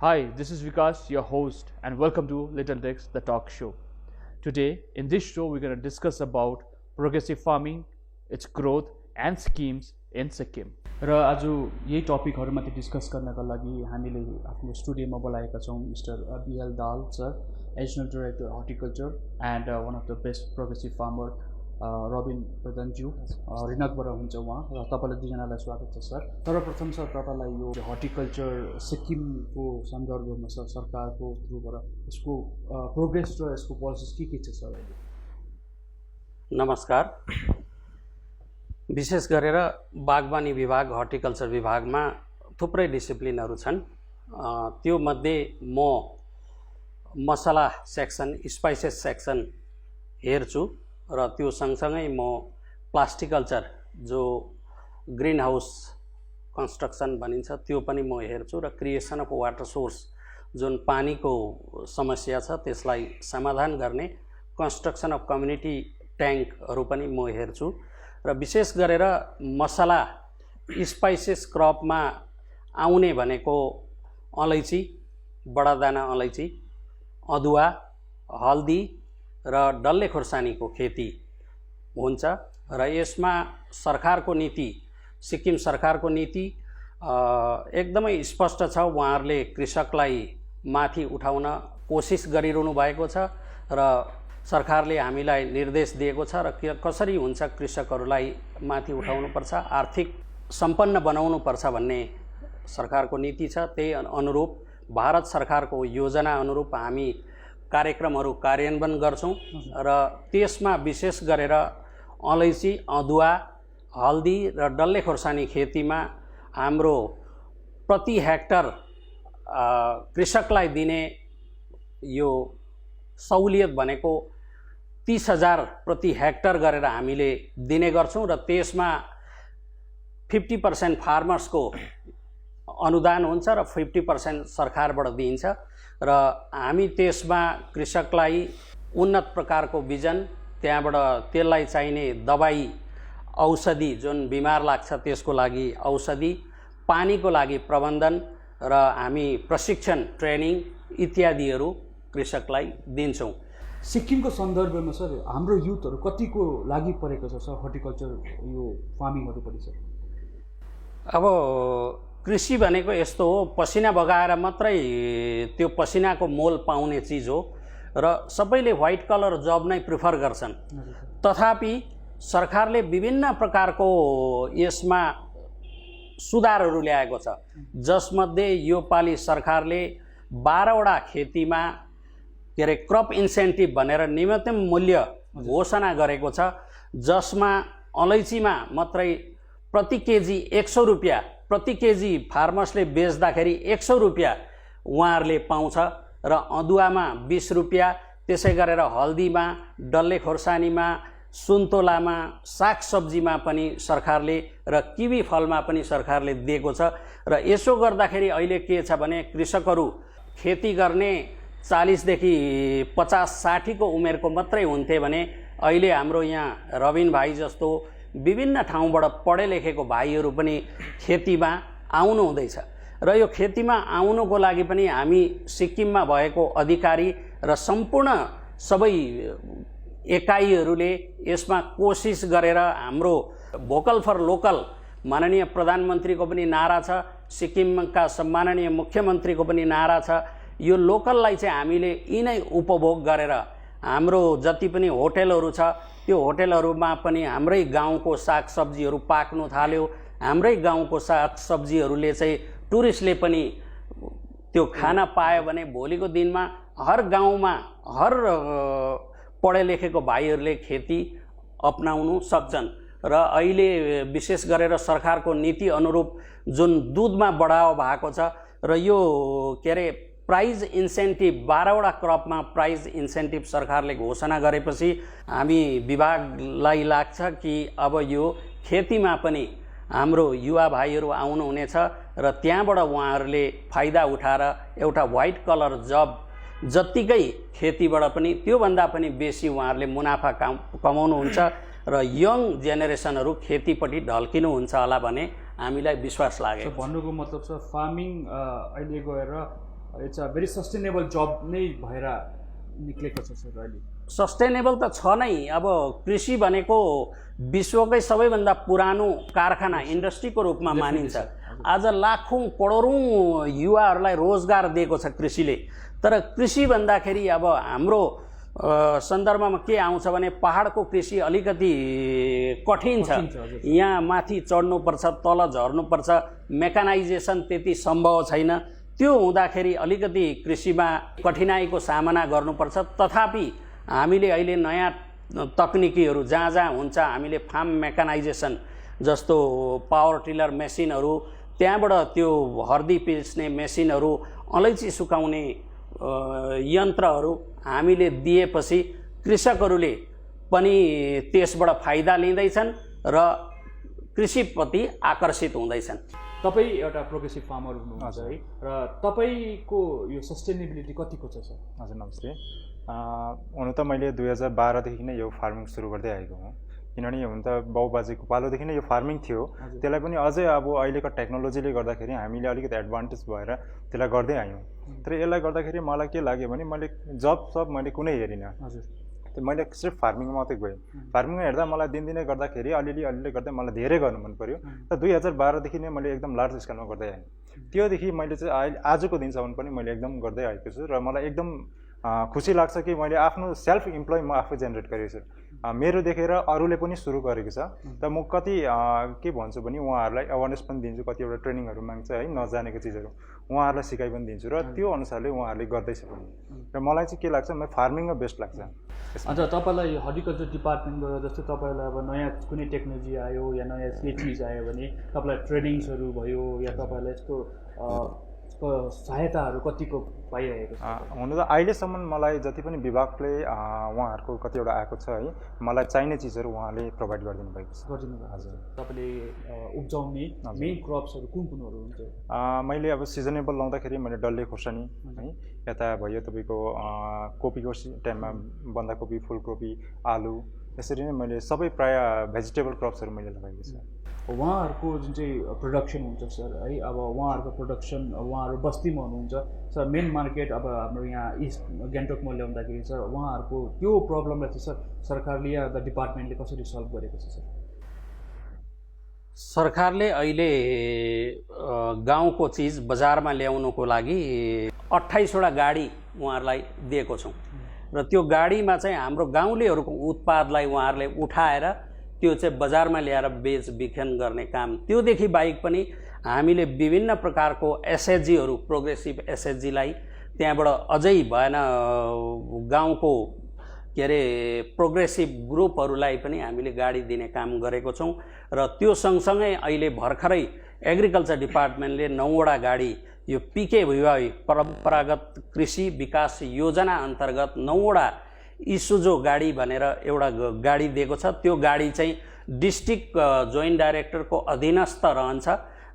Hi, this is Vikas, your host, and welcome to Little Dex, the talk show. Today, in this show, we're going to discuss about progressive farming, its growth, and schemes in Sikkim. र आज यही टपिकहरुमाथि discuss गर्नका लागि हामीले आफ्नो स्टुडियोमा बोलाएका छौं mister BL Dal sir, additional director horticulture and one of the best progressive farmer Rabin प्रधानज्यू रिनकबाट हुन्छ उहाँ र तपाईलाई दुईजनालाई स्वागत छ सर। सर्वप्रथम सर तपाईलाई यो हर्टिकल्चर सिक्किमको सन्दर्भमा सर सरकारको थ्रुबाट यसको प्रोग्रेस र यसको पोलिसिज के छ सर? नमस्कार। विशेष गरेर बागवानी विभाग हर्टिकल्चर विभागमा थुप्रै डिसिप्लिनहरू छन्। त्यो मध्ये म मसला सेक्सन स्पाइसेस सेक्सन हेर्छु र त्यो सँगसँगै म प्लास्टिकल्चर जो ग्रीन हाउस कन्स्ट्रक्सन भनिन्छ त्यो पनि म हेर्छु र क्रिएसन अफ वाटर सोर्स जुन पानीको समस्या छ त्यसलाई समाधान गर्ने कन्स्ट्रक्सन अफ कम्युनिटी ट्याङ्कहरू पनि म हेर्छु र विशेष गरेर मसला स्पाइसेस क्रपमा आउने भनेको अलैँची, बडा दाना अलैँची, अदुवा, हल्दी र डल्ले खुर्सानीको खेती हुन्छ र यसमा सरकारको नीति, सिक्किम सरकारको नीति एकदमै स्पष्ट छ। उहाँहरूले कृषकलाई माथि उठाउन कोसिस गरिरहनु भएको छ र सरकारले हामीलाई निर्देश दिएको छ र कसरी हुन्छ कृषकहरूलाई माथि उठाउनुपर्छ, आर्थिक सम्पन्न बनाउनुपर्छ भन्ने सरकारको नीति छ। त्यही अनुरूप भारत सरकारको योजना अनुरूप हामी कार्यक्रमहरू कार्यान्वयन गर्छौं र त्यसमा विशेष गरेर अलैँची, अदुवा, हल्दी र डल्ले खुर्सानी खेतीमा हाम्रो प्रति हेक्टर कृषकलाई दिने यो सहुलियत भनेको 30,000 प्रति हेक्टर गरेर हामीले दिने गर्छौं र त्यसमा 50% फार्मर्सको अनुदान हुन्छ र 50% सरकारबाट दिइन्छ र हामी त्यसमा कृषकलाई उन्नत प्रकारको बिजन, त्यहाँबाट त्यसलाई चाहिने दबाई औषधि जुन बिमार लाग्छ त्यसको लागि औषधि, पानीको लागि प्रबन्धन र हामी प्रशिक्षण ट्रेनिङ इत्यादिहरू कृषकलाई दिन्छौं। सिक्किमको सन्दर्भमा सर हाम्रो युथहरू कतिको लागि परेको छ सर हर्टिकल्चर यो फार्मिङहरुपट्टि सर? अब कृषि भनेको यस्तो हो, पसिना बगाएर मात्रै त्यो पसिनाको मोल पाउने चीज हो र सबैले व्हाइट कलर जब नै प्रिफर गर्छन्। तथापि सरकारले विभिन्न प्रकारको यसमा सुधारहरू ल्याएको छ, जसमध्ये यो पाली सरकारले 12 वटा खेतीमा के अरे क्रप इन्सेन्टिभ भनेर न्यूनतम मूल्य घोषणा गरेको छ, जसमा अलैँचीमा मात्रै प्रति केजी 100 रुपैयाँ, प्रति केजी फार्मर्सले बेच्दाखेरि 100 रुपैयाँ उहाँहरूले पाउँछ र अदुवामा 20 रुपैयाँ, त्यसै गरेर हल्दीमा, डल्ले खोर्सानीमा, सुन्तोलामा, सागसब्जीमा पनि सरकारले र किवी फलमा पनि सरकारले दिएको छ र यसो गर्दाखेरि अहिले के छ भने कृषकहरू खेती गर्ने 40 देखि 50-60 को उमेरको मात्रै हुन्थे भने अहिले हाम्रो यहाँ रबिन भाइ जस्तो विभिन्न ठाउँबाट पढे लेखेको भाइहरू पनि खेतीमा आउनु हुँदैछ र यो खेतीमा आउनुको लागि पनि हामी सिक्किममा भएको अधिकारी र सम्पूर्ण सबै एकाइहरूले यसमा कोसिस गरेर हाम्रो भोकल फर लोकल माननीय प्रधानमन्त्रीको पनि नारा छ, सिक्किमका सम्माननीय मुख्यमन्त्रीको पनि नारा छ। यो लोकललाई चाहिँ हामीले यिनै उपभोग गरेर हाम्रो जति पनि होटलहरू छ त्यो होटलहरूमा पनि हाम्रै गाउँको सागसब्जीहरू पाक्नु थाल्यो। हाम्रै गाउँको सागसब्जीहरूले चाहिँ टुरिस्टले पनि त्यो खाना पायो भने भोलिको दिनमा हर गाउँमा हर पढे लेखेको भाइहरूले खेती अपनाउनु सक्छन् र अहिले विशेष गरेर सरकारको नीति अनुरूप जुन दूधमा बढावा भएको छ र यो के अरे प्राइज इन्सेन्टिभ 12 वटा क्रपमा प्राइज इन्सेन्टिभ सरकारले घोषणा गरेपछि हामी विभागलाई लाग्छ कि अब यो खेतीमा पनि हाम्रो युवा भाइहरू आउनुहुनेछ र त्यहाँबाट उहाँहरूले फाइदा उठाएर एउटा व्हाइट कलर जब जत्तिकै खेतीबाट पनि त्योभन्दा पनि बेसी उहाँहरूले मुनाफा कमाउनुहुन्छ र यङ जेनेरेसनहरू खेतीपट्टि ढल्किनुहुन्छ होला भन्ने हामीलाई विश्वास लाग्यो। भन्नुको मतलब छ फार्मिङ अहिले गएर इट्स अ भेरी सस्टेनेबल जब नै भएर निक्लेको छ सर अहिले? सस्टेनेबल त छ नै। अब कृषि भनेको विश्वकै सबैभन्दा पुरानो कारखाना इन्डस्ट्रीको रूपमा मानिन्छ। आज लाखौँ करोडौँ युवाहरूलाई रोजगार दिएको छ कृषिले। तर कृषि भन्दाखेरि अब हाम्रो सन्दर्भमा के आउँछ भने पहाडको कृषि अलिकति कठिन छ। यहाँ माथि चढ्नुपर्छ, तल झर्नुपर्छ, मेकानाइजेसन त्यति सम्भव छैन। त्यो हुँदाखेरि अलिकति कृषिमा कठिनाइको सामना गर्नुपर्छ। तथापि हामीले अहिले नयाँ तकनिकीहरू जहाँ जहाँ हुन्छ हामीले फार्म मेकानाइजेसन जस्तो पावर टिलर मेसिनहरू, त्यहाँबाट त्यो हर्दी पिस्ने मेसिनहरू, अलैँची सुकाउने यन्त्रहरू हामीले दिएपछि कृषकहरूले पनि त्यसबाट फाइदा लिँदैछन् र कृषिप्रति आकर्षित हुँदैछन्। तपाईँ एउटा प्रोग्रेसिभ फार्मर हुनुहुन्छ है, र तपाईँको यो सस्टेनेबिलिटी कतिको छ सर? हजुर नमस्ते। हुनु त मैले 2012देखि नै यो फार्मिङ सुरु गर्दै आएको हुँ। किनभने हुन त बाउबाजेको पालोदेखि नै यो फार्मिङ थियो। त्यसलाई पनि अझै अब अहिलेको टेक्नोलोजीले गर्दाखेरि हामीले अलिकति एडभान्टेज भएर त्यसलाई गर्दै आयौँ। तर यसलाई गर्दाखेरि मलाई के लाग्यो भने मैले जब मैले कुनै हेरिनँ। मैले सिर्फ फार्मिङमा मात्रै गएँ। फार्मिङमा हेर्दा मलाई दिनदिनै गर्दाखेरि अलिअलि गर्दै मलाई धेरै गर्नु मन पऱ्यो। र 2012देखि नै मैले एकदम लार्ज स्केलमा गर्दै आएँ। त्योदेखि मैले चाहिँ अहिले आजको दिनसम्म पनि मैले एकदम गर्दै आएको छु र मलाई एकदम खुसी लाग्छ कि मैले आफ्नो सेल्फ इम्प्लोइ म आफै जेनेरेट गरेको छु। मेरो देखेर अरूले पनि सुरु गरेको छ। त म कति के भन्छु भने उहाँहरूलाई अवेरनेस पनि दिन्छु, कतिवटा ट्रेनिङहरू माग्छ है, नजानेको चिजहरू उहाँहरूलाई सिकाइ पनि दिन्छु र त्यो अनुसारले उहाँहरूले गर्दैछ पनि। र मलाई चाहिँ के लाग्छ, मलाई फार्मिङमा बेस्ट लाग्छ। अन्त तपाईँलाई हर्टिकल्चर डिपार्टमेन्टबाट जस्तै तपाईँलाई अब नयाँ कुनै टेक्नोलोजी आयो या नयाँ केही चिज आयो भने तपाईँलाई ट्रेनिङ्सहरू भयो या तपाईँलाई यस्तो सहायताहरू कतिको पाइरहेको छ? हुनु त अहिलेसम्म मलाई जति पनि विभागले उहाँहरूको कतिवटा आएको छ है, मलाई चाहिने चिजहरू उहाँले प्रोभाइड गरिदिनु भएको छ। हजुर। तपाईँले उब्जाउने मेन क्रप्सहरू कुन कुनहरू हुन्छ? मैले अब सिजनेबल लाउँदाखेरि मैले डल्ले खोर्सानी है, यता भयो तपाईँको कोपीको टाइममा बन्दाकोपी, फुलकोपी, आलु, यसरी नै मैले सबै प्रायः भेजिटेबल क्रप्सहरू मैले लगाएको छ। उहाँहरूको जुन चाहिँ प्रोडक्सन हुन्छ सर है, अब उहाँहरूको प्रोडक्सन, उहाँहरू बस्तीमा हुनुहुन्छ सर, मेन मार्केट अब हाम्रो यहाँ इस्ट गान्तोकमा ल्याउँदाखेरि सर उहाँहरूको त्यो प्रब्लमलाई चाहिँ सर सरकारले या द डिपार्टमेन्टले कसरी सल्भ गरेको छ सर? सरकारले अहिले गाउँको चिज बजारमा ल्याउनुको लागि 28वटा गाडी उहाँहरूलाई दिएको छौँ र त्यो गाडीमा चाहिँ हाम्रो गाउँलेहरूको उत्पादलाई उहाँहरूले उठाएर त्यो चाहिँ बजारमा ल्याएर बेचबिखन गर्ने काम। त्योदेखि बाहेक पनि हामीले विभिन्न प्रकारको एसएचजीहरू, प्रोग्रेसिभ एसएचजीलाई त्यहाँबाट अझै भएन गाउँको के अरे प्रोग्रेसिभ ग्रुपहरूलाई पनि हामीले गाडी दिने काम गरेको छौँ। र त्यो सँगसँगै अहिले भर्खरै एग्रिकल्चर डिपार्टमेन्टले 9वटा गाडी यो PKVY परम्परागत कृषि विकास योजना अन्तर्गत 9वटा इसुजो गाडी भनेर एउटा गाडी दिएको छ। त्यो गाडी चाहिँ डिस्ट्रिक्ट जोइन्ट डाइरेक्टरको अधीनस्थ रहन्छ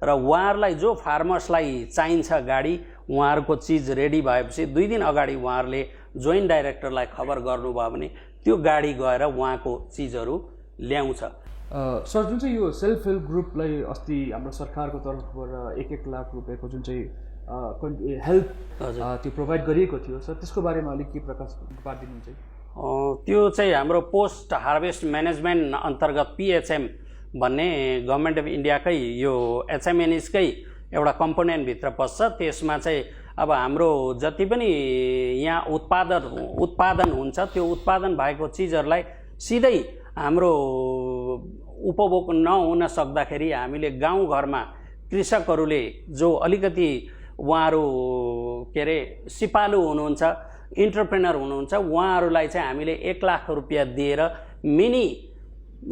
र उहाँहरूलाई जो फार्मर्सलाई चाहिन्छ गाडी, उहाँहरूको चिज रेडी भएपछि 2 दिन अगाडि उहाँहरूले जोइन्ट डाइरेक्टरलाई खबर गर्नुभयो भने त्यो गाडी गएर उहाँको चिजहरू ल्याउँछ। सर, जुन चाहिँ यो सेल्फ हेल्प ग्रुपलाई अस्ति हाम्रो सरकारको तर्फबाट 1-1 लाख रुपियाँको जुन चाहिँ हेल्प त्यो प्रोभाइड गरिएको थियो सर, त्यसको बारेमा अलिक के प्रकाश पारिदिनुहुन्छ? त्यो चाहिँ हाम्रो पोस्ट हार्भेस्ट म्यानेजमेन्ट अन्तर्गत PHM भन्ने गभर्मेन्ट अफ इन्डियाकै यो HMNSकै एउटा कम्पोनेन्टभित्र पस्छ। त्यसमा चाहिँ अब हाम्रो जति पनि यहाँ उत्पादन हुन्छ त्यो उत्पादन भएको चिजहरूलाई सिधै हाम्रो उपभोग नहुन सक्दाखेरि हामीले गाउँघरमा कृषकहरूले जो अलिकति उहाँहरू के अरे सिपालु हुनुहुन्छ, इन्टरप्रेनर हुनुहुन्छ, उहाँहरूलाई चाहिँ हामीले 1 लाख रुपियाँ दिएर मिनी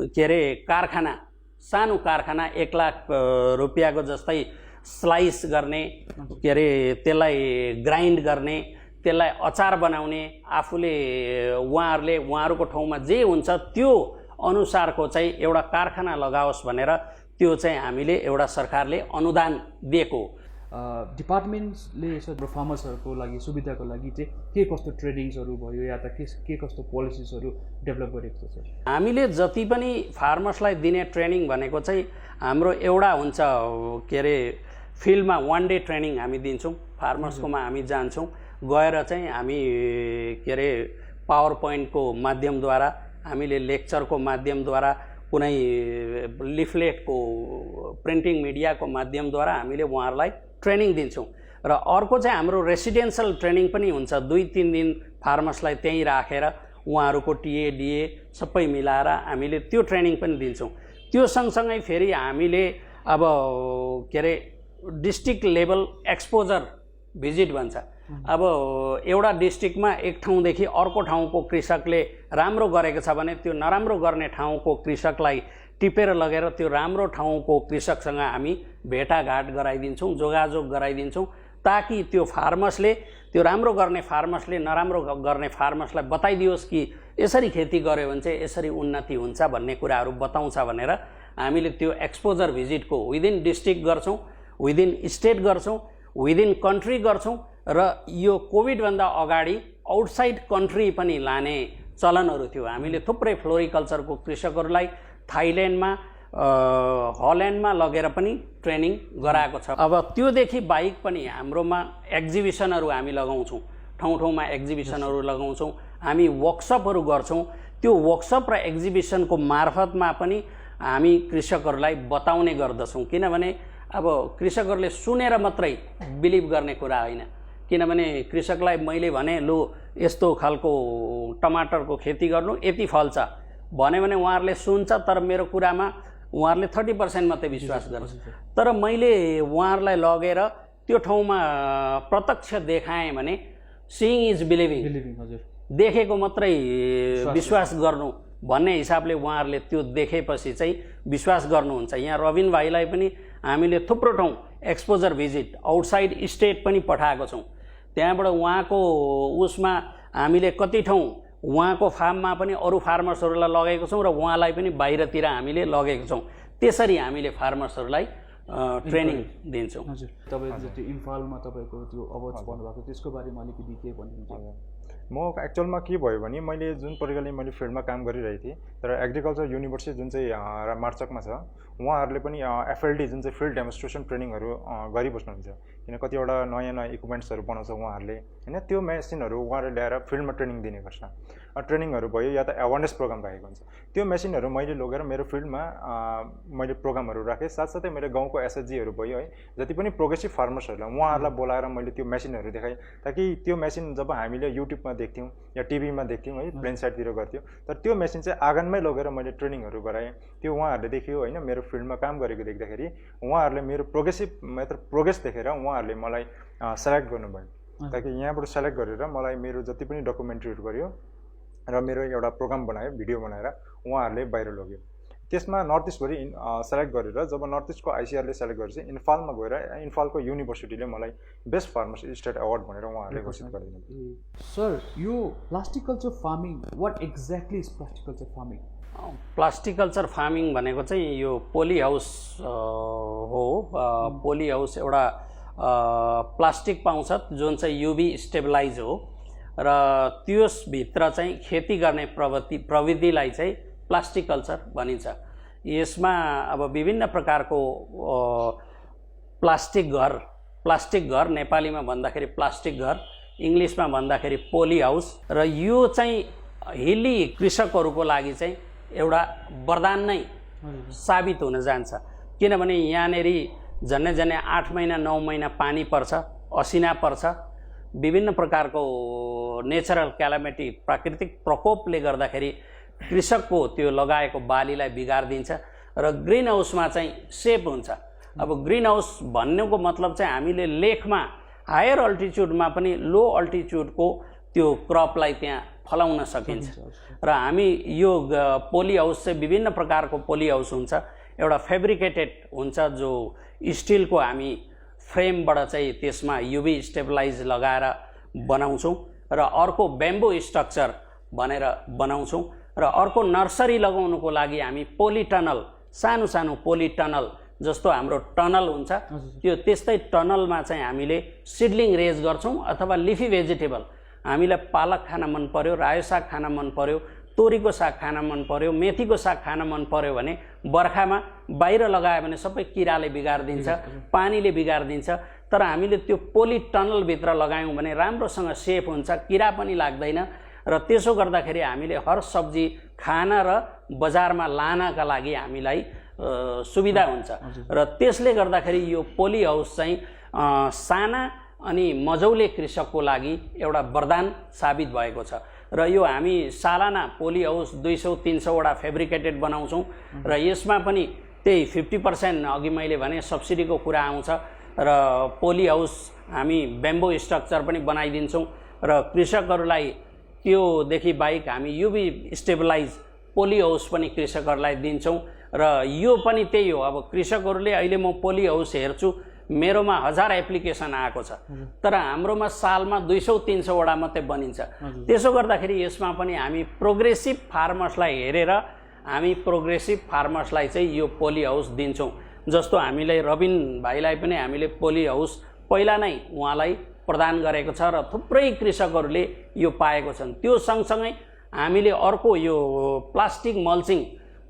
के अरे कारखाना, सानो कारखाना 1 लाख रुपियाँको जस्तै स्लाइस गर्ने, के अरे त्यसलाई ग्राइन्ड गर्ने, त्यसलाई अचार बनाउने, आफूले उहाँहरूले उहाँहरूको ठाउँमा जे हुन्छ त्यो अनुसारको चाहिँ एउटा कारखाना लगाओस् भनेर त्यो चाहिँ हामीले एउटा सरकारले अनुदान दिएको। डिपार्टमेन्ट्सले सर फार्मर्सहरूको लागि सुविधाको लागि चाहिँ के कस्तो ट्रेनिङ्सहरू भयो या त के कस्तो पोलिसिसहरू डेभलप गरेको छ सर? हामीले जति पनि फार्मर्सलाई दिने ट्रेनिङ भनेको चाहिँ हाम्रो एउटा हुन्छ के अरे फिल्डमा 1 डे ट्रेनिङ हामी दिन्छौँ। फार्मर्सकोमा हामी जान्छौँ, गएर चाहिँ हामी के अरे पावर पोइन्टको माध्यमद्वारा, हामीले लेक्चरको माध्यमद्वारा, कुनै लिफलेटको प्रिन्टिङ मिडियाको माध्यमद्वारा हामीले उहाँहरूलाई ट्रेनिङ दिन्छौँ। र अर्को चाहिँ हाम्रो रेसिडेन्सियल ट्रेनिङ पनि हुन्छ। 2-3 दिन फार्मर्सलाई त्यहीँ राखेर उहाँहरूको टिए डिए सबै मिलाएर हामीले त्यो ट्रेनिङ पनि दिन्छौँ। त्यो सँगसँगै फेरि हामीले अब के अरे डिस्ट्रिक्ट लेभल एक्सपोजर भिजिट भन्छ। अब एउटा डिस्ट्रिक्टमा एक ठाउँदेखि अर्को ठाउँको कृषकले राम्रो गरेको छ भने त्यो नराम्रो गर्ने ठाउँको कृषकलाई टिपेर लगेर त्यो राम्रो ठाउँको कृषकसँग हामी भेटाघाट गराइदिन्छौँ, जोगाजोग गराइदिन्छौँ, ताकि त्यो फार्मर्सले, त्यो राम्रो गर्ने फार्मर्सले नराम्रो गर्ने फार्मर्सलाई बताइदियोस् कि यसरी खेती गर्यो भने चाहिँ यसरी उन्नति हुन्छ भन्ने कुराहरू बताउँछ भनेर हामीले त्यो एक्सपोजर भिजिटको विदिन डिस्ट्रिक्ट गर्छौँ, विदिन स्टेट गर्छौँ, विदिन कन्ट्री गर्छौँ। र यो कोभिडभन्दा अगाडि आउटसाइड कन्ट्री पनि लाने चलनहरू थियो। हामीले थुप्रै फ्लोरिकल्चरको कृषकहरूलाई थाइल्यान्डमा, हल्यान्डमा लगेर पनि ट्रेनिङ गराएको छ। अब त्योदेखि बाहेक पनि हाम्रोमा एक्जिबिसनहरू हामी लगाउँछौँ, ठाउँ ठाउँमा एक्जिबिसनहरू लगाउँछौँ, हामी वर्कसपहरू गर्छौँ। त्यो वर्कसप र एक्जिबिसनको मार्फतमा पनि हामी कृषकहरूलाई बताउने गर्दछौँ। किनभने अब कृषकहरूले सुनेर मात्रै बिलिभ गर्ने कुरा होइन। किनभने कृषकलाई मैले भने लु यस्तो खालको टमाटरको खेती गर्नु यति फल्छ भन्यो भने उहाँहरूले सुन्छ, तर मेरो कुरामा उहाँहरूले 30% मात्रै विश्वास गर्छ। तर मैले उहाँहरूलाई लगेर त्यो ठाउँमा प्रत्यक्ष देखाएँ भने सिइङ इज बिलिभिङ, देखेको मात्रै विश्वास गर्नु भन्ने हिसाबले उहाँहरूले त्यो देखेपछि चाहिँ विश्वास गर्नुहुन्छ। यहाँ रबिन भाइलाई पनि हामीले थुप्रो ठाउँ एक्सपोजर भिजिट आउटसाइड स्टेट पनि पठाएको छौँ। त्यहाँबाट उहाँको उसमा हामीले कति ठाउँ उहाँको फार्ममा पनि अरू फार्मर्सहरूलाई लगेको छौँ र उहाँलाई पनि बाहिरतिर हामीले लगेको छौँ। त्यसरी हामीले फार्मर्सहरूलाई ट्रेनिङ दिन्छौँ। हजुर, तपाईँ त्यो इम्फालमा तपाईँको त्यो अवार्ड्स पाउनुभएको त्यसको बारेमा अलिकति के भन्नुहुन्छ? म एक्चुअलमा के भयो भने मैले जुन प्रकारले मैले फिल्डमा काम गरिरहेको थिएँ, तर एग्रिकल्चर युनिभर्सिटी जुन चाहिँ मार्चकमा छ, उहाँहरूले पनि एफएलडी जुन चाहिँ फिल्ड डेमोन्स्ट्रेसन ट्रेनिङहरू गरिबस्नुहुन्छ। किन कतिवटा नयाँ नयाँ इक्विपमेन्ट्सहरू बनाउँछ उहाँहरूले होइन, त्यो मेसिनहरू उहाँहरूले ल्याएर फिल्डमा ट्रेनिङ दिने गर्छ। ट्रेनिङहरू भयो या त एवेरनेस प्रोग्राम राखेको हुन्छ। त्यो मेसिनहरू मैले लगेर मेरो फिल्डमा मैले प्रोग्रामहरू राखेँ। साथसाथै मेरो गाउँको एसएचजीहरू भयो है, जति पनि प्रोग्रेसिभ फार्मर्सहरूलाई उहाँहरूलाई बोलाएर मैले त्यो मेसिनहरू देखाएँ, ताकि त्यो मेसिन जब हामीले युट्युबमा देख्थ्यौँ या टिभीमा देख्थ्यौँ है, प्लेन साइडतिर गर्थ्यौँ, तर त्यो मेसिन चाहिँ आँगनमै लगेर मैले ट्रेनिङहरू गराएँ। त्यो उहाँहरूले देख्यो होइन, मेरो फिल्डमा काम गरेको देख्दाखेरि उहाँहरूले मेरो प्रोग्रेस देखेर उहाँहरूले मलाई सेलेक्ट गर्नुभयो। ताकि यहाँबाट सेलेक्ट गरेर मलाई मेरो जति पनि डकुमेन्ट्रीहरू गर्यो र मेरो एउटा प्रोग्राम बनायो, भिडियो बनाएर उहाँहरूले बाहिर लग्यो। त्यसमा नर्थ इस्टभरि सेलेक्ट गरेर जब नर्थ इस्टको आइसिआरले सेलेक्ट गरेपछि इन्फालमा गएर इन्फालको युनिभर्सिटीले मलाई बेस्ट फार्मर्स स्टेट अवार्ड भनेर उहाँहरूले घोषित गरिदिनु। सर, यो plasticulture farming, what exactly is plasticulture farming? Plasticulture farming भनेको चाहिँ यो पोली हाउस हो। पोली हाउस एउटा प्लास्टिक पाउँछ जुन चाहिँ युभी स्टेबलाइज हो र त्यसभित्र चाहिँ खेती गर्ने प्रविधिलाई चाहिँ प्लास्टिकल्चर भनिन्छ। यसमा अब विभिन्न प्रकारको प्लास्टिक घर नेपालीमा भन्दाखेरि प्लास्टिक घर, इङ्ग्लिसमा भन्दाखेरि पोली हाउस। र यो चाहिँ हिल्ली कृषकहरूको लागि चाहिँ एउटा वरदान नै साबित हुन जान्छ। किनभने यहाँनेरि झन्डै 8 महिना 9 महिना पानी पर्छ, असिना पर्छ, विभिन्न प्रकारको नेचरल क्यालामिटी, प्राकृतिक प्रकोपले गर्दाखेरि कृषकको त्यो लगाएको बालीलाई बिगारिदिन्छ र ग्रिन हाउसमा चाहिँ सेफ हुन्छ। अब ग्रिन हाउस भन्नुको मतलब चाहिँ हामीले लेखमा हायर अल्टिच्युडमा पनि लो अल्टिच्युडको त्यो क्रपलाई त्यहाँ फलाउन सकिन्छ। र हामी यो पोली हाउस चाहिँ विभिन्न प्रकारको पोली हाउस हुन्छ। एउटा फेब्रिकेटेड हुन्छ जो स्टिलको हामी फ्रेमबाट चाहिँ त्यसमा युभी स्टेबलाइज लगाएर बनाउँछौँ, र अर्को बेम्बो स्ट्रक्चर भनेर बनाउँछौँ, र अर्को नर्सरी लगाउनुको लागि हामी पोलिटनल, सानो सानो पोलिटनल जस्तो हाम्रो टनल हुन्छ त्यो त्यस्तै टनलमा चाहिँ हामीले सिडलिङ रेज गर्छौँ। अथवा लिफी भेजिटेबल, हामीलाई पालक खान मन पर्यो, रायो साग खान मन पर्यो, तोरीको साग खान मन पर्यो, मेथीको साग खान मन पर्यो भने बर्खामा बाहिर लगायो भने सबै किराले बिगारिदिन्छ, पानीले बिगारिदिन्छ। तर हामीले त्यो पोली टनलभित्र लगायौँ भने राम्रोसँग सेफ हुन्छ, किरा पनि लाग्दैन र त्यसो गर्दाखेरि हामीले हर सब्जी खान र बजारमा लानका लागि हामीलाई सुविधा हुन्छ। र त्यसले गर्दाखेरि यो पोली हाउस चाहिँ साना अनि मजौले कृषकको लागि एउटा वरदान साबित भएको छ। र यो हामी सालाना पोली हाउस 200-300 वटा फेब्रिकेटेड बनाउँछौँ र यसमा पनि त्यही 50% अघि मैले भने सब्सिडीको कुरा आउँछ। र पोली हाउस हामी बेम्बो स्ट्रक्चर पनि बनाइदिन्छौँ र कृषकहरूलाई त्योदेखि बाहेक हामी युभी स्टेबलाइज पोली हाउस पनि कृषकहरूलाई दिन्छौँ। र यो पनि त्यही हो, अब कृषकहरूले अहिले म पोली हाउस हेर्छु, मेरोमा 1000 एप्लिकेसन आएको छ, तर हाम्रोमा सालमा 200-300 वटा मात्रै बनिन्छ। त्यसो गर्दाखेरि यसमा पनि हामी प्रोग्रेसिभ फार्मर्सलाई हेरेर हामी प्रोग्रेसिभ फार्मर्सलाई चाहिँ यो पोली हाउस दिन्छौँ। जस्तो हामीले रबिन भाइलाई पनि हामीले पोली हाउस पहिला नै उहाँलाई प्रदान गरेको छ र थुप्रै कृषकहरूले यो पाएको छन्। त्यो सँगसँगै हामीले अर्को यो प्लास्टिक मल्चिङ,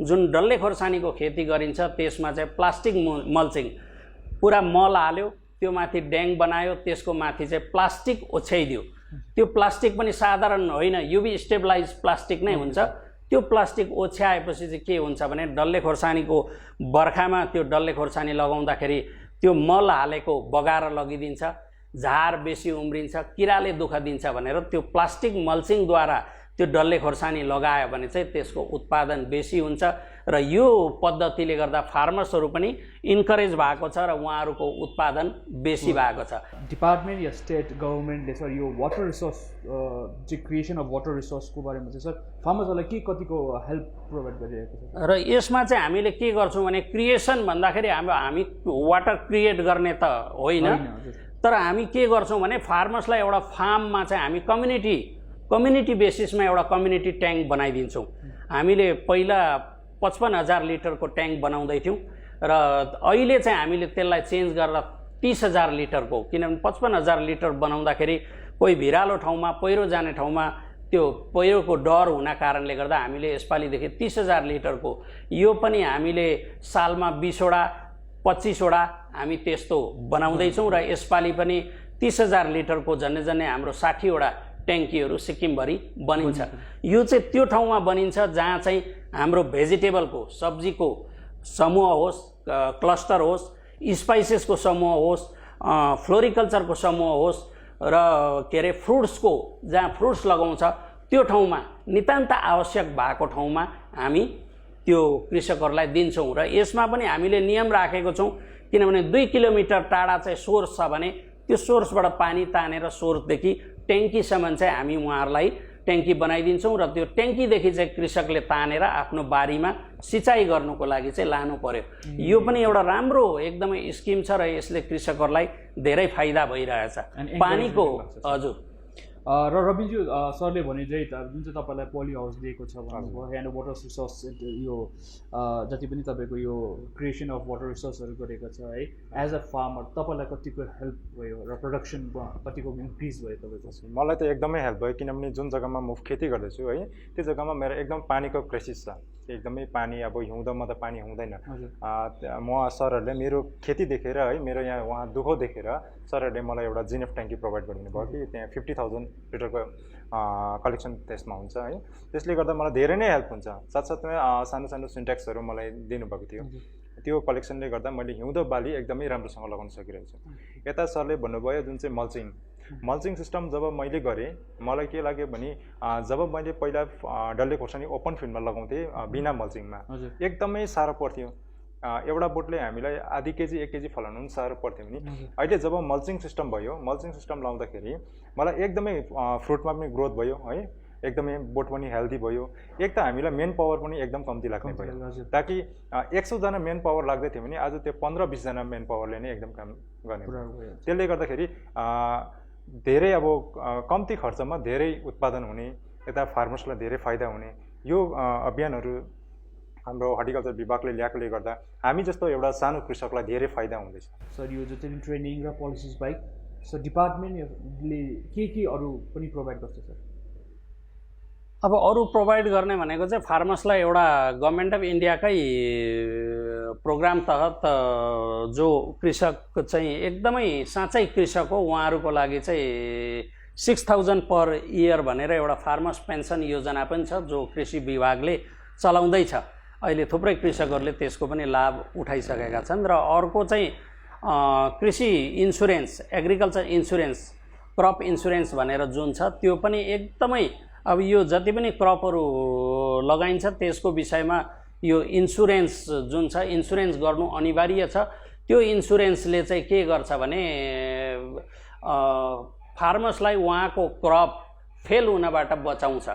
जुन डल्ले खोर्सानीको खेती गरिन्छ त्यसमा चाहिँ प्लास्टिक मल्चिङ, पुरा मल हाल्यो, त्यो माथि ड्याङ बनायो, त्यसको माथि चाहिँ प्लास्टिक ओछ्याइदियो। त्यो प्लास्टिक पनि साधारण होइन, युभी स्टेबलाइज प्लास्टिक नै हुन्छ। त्यो प्लास्टिक ओछ्याएपछि चाहिँ के हुन्छ भने डल्ले खोर्सानीको बर्खामा त्यो डल्ले खोर्सानी लगाउँदाखेरि त्यो मल हालेको बगाएर लगिदिन्छ, झार बेसी उम्रिन्छ, किराले दुःख दिन्छ भनेर त्यो प्लास्टिक मल्चिङद्वारा त्यो डल्ले खोर्सानी लगायो भने चाहिँ त्यसको उत्पादन बेसी हुन्छ। र यो पद्धतिले गर्दा फार्मर्सहरू पनि इन्करेज भएको छ र उहाँहरूको उत्पादन बेसी भएको छ। डिपार्टमेन्ट या स्टेट गभर्मेन्टले सर यो वाटर रिसोर्स चाहिँ क्रिएसन अफ वाटर रिसोर्सको बारेमा चाहिँ सर फार्मर्सहरूलाई के कतिको हेल्प प्रोभाइड गरिरहेको छ? र यसमा चाहिँ हामीले के गर्छौँ भने क्रिएसन भन्दाखेरि हामी वाटर क्रिएट गर्ने त होइन, तर हामी के गर्छौँ भने फार्मर्सलाई एउटा फार्ममा चाहिँ हामी कम्युनिटी बेसिसमा एउटा कम्युनिटी ट्याङ्क बनाइदिन्छौँ। हामीले पहिला 55,000 लिटरको ट्याङ्क बनाउँदै थियौँ र अहिले चाहिँ हामीले त्यसलाई चेन्ज गरेर 30,000 लिटरको, किनभने 55,000 लिटर बनाउँदाखेरि कोही भिरालो ठाउँमा पहिरो जाने ठाउँमा त्यो पहिरोको डर हुन कारणले गर्दा हामीले यसपालिदेखि 30,000 लिटरको, यो पनि हामीले सालमा 20 वटा 25 वटा हामी त्यस्तो बनाउँदैछौँ र यसपालि पनि 30,000 लिटरको झन्डै हाम्रो 60 वटा ट्याङ्कीहरू सिक्किमभरि बनिन्छ। यो चाहिँ त्यो ठाउँमा बनिन्छ जहाँ चाहिँ हाम्रो भेजिटेबलको, सब्जीको समूह होस्, क्लस्टर होस्, स्पाइसेसको समूह होस्, फ्लोरिकल्चरको समूह होस् र के अरे फ्रुट्सको, जहाँ फ्रुट्स लगाउँछ त्यो ठाउँमा नितान्त आवश्यक भएको ठाउँमा हामी त्यो कृषकहरूलाई दिन्छौँ। र यसमा पनि हामीले नियम राखेको छौँ, किनभने 2 किलोमिटर टाढा चाहिँ सोर्स छ भने त्यो सोर्सबाट पानी तानेर सोर्सदेखि ट्याङ्कीसम्म चाहिँ हामी उहाँहरूलाई ट्याङ्की बनाइदिन्छौँ र त्यो ट्याङ्कीदेखि चाहिँ कृषकले तानेर आफ्नो बारीमा सिँचाइ गर्नुको लागि चाहिँ लानु पर्यो। यो पनि एउटा राम्रो एकदमै स्किम छ र यसले कृषकहरूलाई धेरै फाइदा भइरहेछ पानीको। हजुर, र रविनज्यू सरले भने चाहिँ जुन चाहिँ तपाईँलाई पोली हाउस दिएको छ भन्नुभयो, एन्ड वाटर रिसोर्स यो जति पनि तपाईँको यो क्रिएसन अफ वाटर रिसोर्सहरू गरेको छ है, एज अ फार्मर तपाईँलाई कतिको हेल्प भयो र प्रोडक्सनमा कतिको इन्क्रिज भयो तपाईँको? मलाई त एकदमै हेल्प भयो, किनभने जुन जग्गामा म खेती गर्दैछु है त्यो जग्गामा मेरो एकदम पानीको क्राइसिस छ, एकदमै पानी अब हिउँदोमा त पानी हुँदैन। म सरहरूले मेरो खेती देखेर है, मेरो यहाँ उहाँ दुःख देखेर सरहरूले मलाई एउटा जिनेफ ट्याङ्की प्रोभाइड गरिदिनु भयो कि त्यहाँ 50,000 लिटरको कलेक्सन त्यसमा हुन्छ है। त्यसले गर्दा मलाई धेरै नै हेल्प हुन्छ। साथसाथै सानो सानो सिन्ट्याक्सहरू मलाई दिनुभएको थियो, त्यो कलेक्सनले गर्दा मैले हिउँदो बाली एकदमै राम्रोसँग लगाउन सकिरहेको छु। यता सरले भन्नुभयो जुन चाहिँ मल्चिङ सिस्टम जब मैले गरेँ मलाई के लाग्यो भने जब मैले पहिला डल्ले खोर्सानी ओपन फिल्डमा लगाउँथेँ बिना मल्चिङमा एकदमै साह्रो पर्थ्यो, एउटा बोटले हामीलाई आधी केजी 1 केजी फलाउनु पनि साह्रो पर्थ्यो भने अहिले जब मल्चिङ सिस्टम भयो, मल्चिङ सिस्टम लाउँदाखेरि मलाई एकदमै फ्रुटमा पनि ग्रोथ भयो है, एकदमै बोट पनि हेल्दी भयो। एक त हामीलाई मेन पावर पनि एकदम कम्ती लाग्ने भयो, ताकि 100 जना मेन पावर लाग्दै थियो भने आज त्यो 15-20 जना मेन पावरले नै एकदम काम गर्ने भयो। त्यसले गर्दाखेरि धेरै अब कम्ती खर्चमा धेरै उत्पादन हुने, यता फार्मर्सलाई धेरै फाइदा हुने यो अभियानहरू हाम्रो हर्टिकल्चर विभागले ल्याएकोले गर्दा हामी जस्तो एउटा सानो कृषकलाई धेरै फाइदा हुँदैछ। सर यो जति पनि ट्रेनिङ र पोलिसिस बाहेक सर डिपार्टमेन्टले के अरू पनि प्रोभाइड गर्छ सर? अब अरू प्रोभाइड गर्ने भनेको चाहिँ फार्मर्सलाई एउटा गभर्मेन्ट अफ इन्डियाकै प्रोग्राम तहत जो कृषक चाहिँ एकदमै साँच्चै कृषक हो उहाँहरूको लागि चाहिँ 6000 पर इयर भनेर एउटा फार्मर्स पेन्सन योजना पनि छ जो कृषि विभागले चलाउँदैछ। अहिले थुप्रै कृषकहरूले त्यसको पनि लाभ उठाइसकेका छन्। र अर्को चाहिँ कृषि insurance, agriculture insurance, crop insurance भनेर जुन छ त्यो पनि एकदमै अब यो जति पनि क्रपहरू लगाइन्छ त्यसको विषयमा यो इन्सुरेन्स जुन छ इन्सुरेन्स गर्नु अनिवार्य छ। त्यो इन्सुरेन्सले चाहिँ के गर्छ भने फार्मर्सलाई उहाँको क्रप फेल हुनबाट बचाउँछ।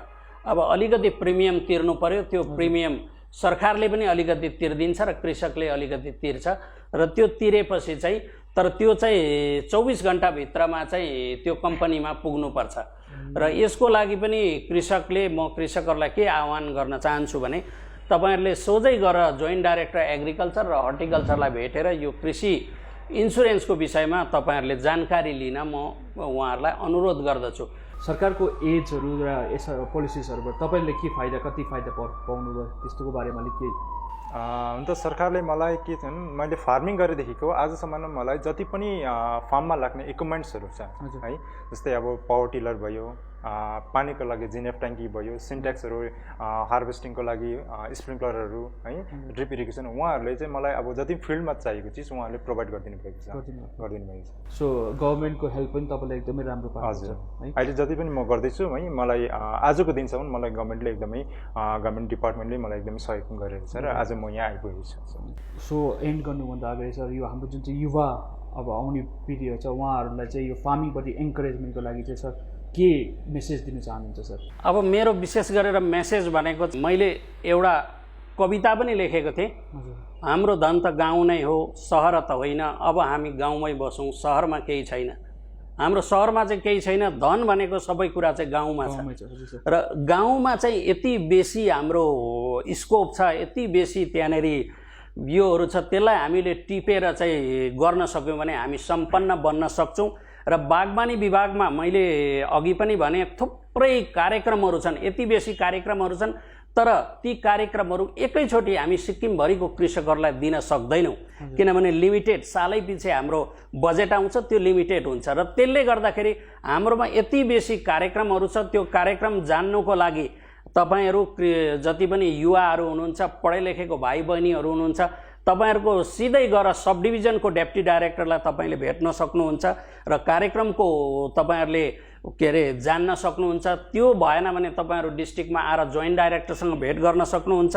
अब अलिकति प्रिमियम तिर्नु पर्यो, त्यो प्रिमियम सरकारले पनि अलिकति तिर्दिन्छ र कृषकले अलिकति तिर्छ र त्यो तिरेपछि चाहिँ तर त्यो चाहिँ 24 घण्टाभित्रमा चाहिँ त्यो कम्पनीमा पुग्नुपर्छ। र यसको लागि पनि म कृषकहरूलाई के आह्वान गर्न चाहन्छु भने तपाईहरुले सोझै गएर जोइन्ट डाइरेक्टर एग्रिकल्चर र हर्टिकल्चरलाई भेटेर यो कृषि इन्सुरेन्सको विषयमा तपाईहरुले जानकारी लिन म उहाँहरूलाई अनुरोध गर्दछु। सरकारको एजहरू र यस पोलिसिसहरुबाट तपाईहरुले के फाइदा कति फाइदा पाउनु भयो त्यस्तोको बारेमा अलिक केही? हुन त सरकारले मलाई के छन्, मैले फार्मिङ गरेदेखिको आजसम्म मलाई जति पनि फार्ममा लाग्ने इक्विपमेन्ट्सहरू छ है, जस्तै अब पावर टिलर भयो, पानीको लागि जिनेफ ट्याङ्की भयो, सिन्ट्याक्सहरू, हार्भेस्टिङको लागि स्प्रिङ्कलरहरू है, ड्रिप इरिगेसन, उहाँहरूले चाहिँ मलाई अब जति फिल्डमा चाहिएको चिज उहाँहरूले प्रोभाइड गरिदिनु भएको छ। सो गभर्मेन्टको हेल्प पनि तपाईँलाई एकदमै राम्रो पाएको छ। अहिले जति पनि म गर्दैछु है, मलाई आजको दिनसम्म मलाई गभर्मेन्टले एकदमै गभर्मेन्ट डिपार्टमेन्टले मलाई एकदमै सहयोग गरिरहेको छ र आज म यहाँ आइपुगेको छु। सो एन्ड गर्नुभन्दा अगाडि सर यो हाम्रो जुन चाहिँ युवा अब आउने पिँढी छ उहाँहरूलाई चाहिँ यो फार्मिङपट्टि एन्करेजमेन्टको लागि चाहिँ सर के मेसेज दिन चाहनुहुन्छ सर? अब मेरो विशेष गरेर मेसेज भनेको मैले एउटा कविता पनि लेखेको थिएँ, हाम्रो धन त गाउँ नै हो सहर त होइन, अब हामी गाउँमै बसौँ सहरमा केही छैन। हाम्रो सहरमा चाहिँ केही छैन, धन भनेको सबै कुरा चाहिँ गाउँमा छ र गाउँमा चाहिँ यति बेसी हाम्रो स्कोप छ, यति बेसी त्यहाँनेर योहरू छ, त्यसलाई हामीले टिपेर चाहिँ गर्न सक्यौँ भने हामी सम्पन्न बन्न सक्छौँ। र बागवानी विभागमा मैले अघि पनि भने थुप्रै कार्यक्रमहरू छन्, यति बेसी कार्यक्रमहरू छन्, तर ती कार्यक्रमहरू एकैचोटि हामी सिक्किमभरिको कृषकहरूलाई दिन सक्दैनौँ किनभने लिमिटेड सालै पछि हाम्रो बजेट आउँछ, त्यो लिमिटेड हुन्छ र त्यसले गर्दाखेरि हाम्रोमा यति बेसी कार्यक्रमहरू छ। त्यो कार्यक्रम जान्नुको लागि तपाईहरु जति पनि युवाहरू हुनुहुन्छ, पढे लेखेको भाइ बहिनीहरू हुनुहुन्छ, तपाईहरुको सिधै गएर सब डिभिजनको डेप्टी डाइरेक्टरलाई तपाईले भेट्न सक्नुहुन्छ र कार्यक्रमको तपाईहरुले जान्न सक्नुहुन्छ। त्यो भएन भने तपाईहरु डिस्ट्रिक्टमा आएर जोइन्ट डाइरेक्टरसँग भेट गर्न सक्नुहुन्छ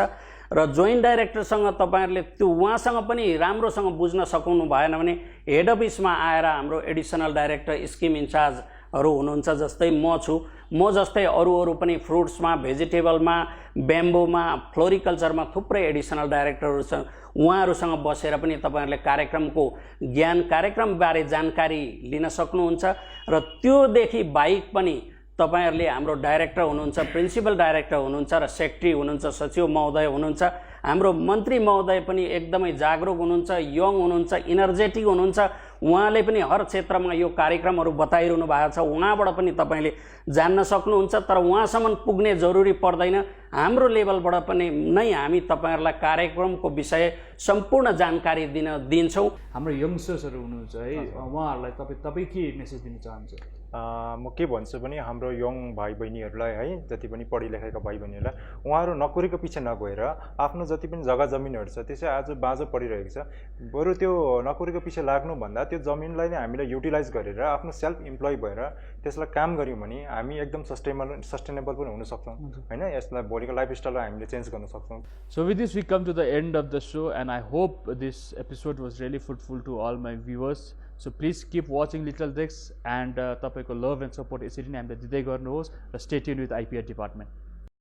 र जोइन्ट डाइरेक्टरसँग तपाईहरुले त्यो उहाँसँग पनि राम्रोसँग बुझ्न सक्नु भएन भने हेड अफिसमा आएर हाम्रो एडिसनल डाइरेक्टर स्किम इन्चार्जहरू हुनुहुन्छ, जस्तै म छु, म जस्तै अरू पनि फ्रुट्समा, भेजिटेबलमा, ब्याम्बोमा, फ्लोरिकल्चरमा थुप्रै एडिसनल डाइरेक्टरहरू छन्, उहाँहरूसँग बसेर पनि तपाईहरुले कार्यक्रमको ज्ञान, कार्यक्रमबारे जानकारी लिन सक्नुहुन्छ। र त्योदेखि बाहेक पनि तपाईहरुले हाम्रो डाइरेक्टर हुनुहुन्छ, प्रिन्सिपल डाइरेक्टर हुनुहुन्छ र सेक्रेटरी हुनुहुन्छ, सचिव महोदय हुनुहुन्छ, हाम्रो मन्त्री महोदय पनि एकदमै जागरुक हुनुहुन्छ, यङ हुनुहुन्छ, इनर्जेटिक हुनुहुन्छ, उहाँले पनि हर क्षेत्रमा यो कार्यक्रमहरू बताइरहनु भएको छ, उहाँबाट पनि तपाईले जान्न सक्नुहुन्छ। तर उहाँसम्म पुग्ने जरुरी पर्दैन, हाम्रो लेभलबाट पनि नै हामी तपाईहरुलाई कार्यक्रमको विषय सम्पूर्ण जानकारी दिन्छौँ। हाम्रो यंगस्टर्सहरू हुनुहुन्छ है, उहाँहरूलाई तपाई के मेसेज दिन चाहनुहुन्छ? म के भन्छु भने हाम्रो यङ भाइ बहिनीहरूलाई है, जति पनि पढी लेखेका भाइ बहिनीहरूलाई, उहाँहरू नोकरीको पछि नगएर आफ्नो जति पनि जग्गा जमिनहरू छ त्यसै आज बाँझो परिरहेको छ, बरु त्यो नोकरीको पछि लाग्नुभन्दा त्यो जमिनलाई नै हामीले युटिलाइज गरेर आफ्नो सेल्फ इम्प्लोइ भएर त्यसलाई काम गऱ्यौँ भने हामी एकदम सस्टेनेबल पनि हुन सक्छौँ हैन, यसलाई भोलिको लाइफस्टाइललाई हामीले चेन्ज गर्न सक्छौँ। So with this we come to the end of the show and I hope this episode was really fruitful to all my viewers. So please keep watching Little Dicks and तपाईको love and support यसरी नै हामीलाई दिँदै गर्नुहोस् र stay tuned with IPR department.